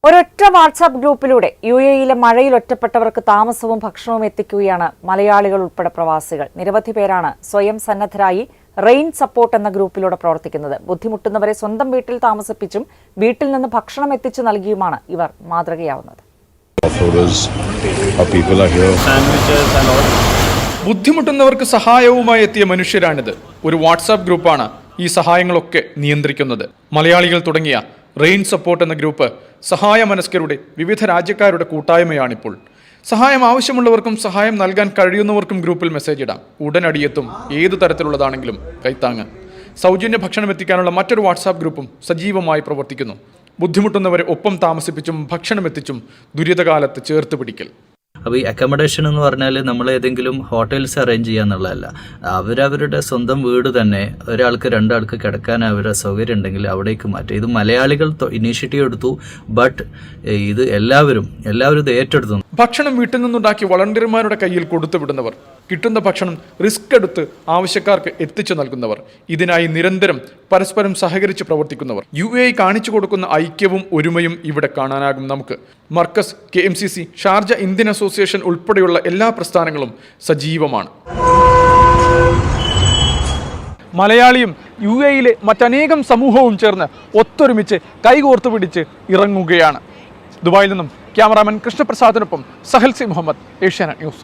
ഒരൊറ്റ വാട്സാപ്പ് ഗ്രൂപ്പിലൂടെ യുഎഇയിലെ മഴയിൽ ഒറ്റപ്പെട്ടവർക്ക് താമസവും ഭക്ഷണവും എത്തിക്കുകയാണ് മലയാളികൾ ഉൾപ്പെടെ പ്രവാസികൾ. നിരവധി പേരാണ് സ്വയം സന്നദ്ധരായി റെയിൻ സപ്പോർട്ട് എന്ന ഗ്രൂപ്പിലൂടെ പ്രവർത്തിക്കുന്നത്. ബുദ്ധിമുട്ടുന്നവരെ സ്വന്തം വീട്ടിൽ താമസിപ്പിച്ചും വീട്ടിൽ നിന്ന് ഭക്ഷണം എത്തിച്ചു നൽകിയുമാണ് ഇവർ മാതൃകയാവുന്നത്. ബുദ്ധിമുട്ടുന്നവർക്ക് സഹായവുമായി എത്തിയ മനുഷ്യരാണിത്. ഒരു വാട്സാപ്പ് ഗ്രൂപ്പാണ് ഈ സഹായങ്ങളൊക്കെ നിയന്ത്രിക്കുന്നത്. മലയാളികൾ തുടങ്ങിയ റെയിൻ സപ്പോർട്ട് എന്ന ഗ്രൂപ്പ് സഹായ മനസ്കരുടെ വിവിധ രാജ്യക്കാരുടെ കൂട്ടായ്മയാണിപ്പോൾ. സഹായം ആവശ്യമുള്ളവർക്കും സഹായം നൽകാൻ കഴിയുന്നവർക്കും ഗ്രൂപ്പിൽ മെസ്സേജ് ഇടാം. ഉടനടിയെത്തും ഏതു തരത്തിലുള്ളതാണെങ്കിലും കൈത്താങ്ങ്. സൗജന്യ ഭക്ഷണം എത്തിക്കാനുള്ള മറ്റൊരു വാട്സാപ്പ് ഗ്രൂപ്പും സജീവമായി പ്രവർത്തിക്കുന്നു. ബുദ്ധിമുട്ടുന്നവരെ ഒപ്പം താമസിപ്പിച്ചും ഭക്ഷണം എത്തിച്ചും ദുരിതകാലത്ത് ചേർത്ത് പിടിക്കൽ. അപ്പോൾ ഈ അക്കോമഡേഷൻ എന്ന് പറഞ്ഞാൽ നമ്മൾ ഏതെങ്കിലും ഹോട്ടൽസ് അറേഞ്ച് ചെയ്യുക എന്നുള്ളതല്ല. അവരവരുടെ സ്വന്തം വീട് തന്നെ ഒരാൾക്ക് രണ്ടാൾക്ക് കിടക്കാൻ അവരുടെ സൗകര്യം ഉണ്ടെങ്കിൽ അവിടേക്ക് മാറ്റുക. ഇത് മലയാളികൾ ഇനീഷ്യേറ്റീവ് എടുത്തു. ബട്ട് ഇത് എല്ലാവരും ഇത് ഏറ്റെടുത്തു. ഭക്ഷണം വീട്ടിൽ നിന്നുണ്ടാക്കി വളണ്ടിയർമാരുടെ കയ്യിൽ കൊടുത്തു വിടുന്നവർ, കിട്ടുന്ന ഭക്ഷണം റിസ്ക് എടുത്ത് ആവശ്യക്കാർക്ക് എത്തിച്ചു നൽകുന്നവർ, ഇതിനായി നിരന്തരം പരസ്പരം സഹകരിച്ച് പ്രവർത്തിക്കുന്നവർ. യുഎഇ കാണിച്ചു കൊടുക്കുന്ന ഐക്യവും ഒരുമയും ഇവിടെ കാണാനാകും നമുക്ക്. Markaz, KMCC, Sharjah Indian association ഉൾപ്പെടെയുള്ള എല്ലാ പ്രസ്ഥാനങ്ങളും സജീവമാണ്. മലയാളിയും യുഎഇയിലെ മറ്റനേകം സമൂഹവും ചേർന്ന് ഒത്തൊരുമിച്ച് കൈകോർത്ത് പിടിച്ച് ഇറങ്ങുകയാണ്. ദുബായിൽ നിന്നും ക്യാമറാമാൻ കൃഷ്ണപ്രസാദിനൊപ്പം സഹൽ സി മുഹമ്മദ്, ഏഷ്യാനെറ്റ് ന്യൂസ്.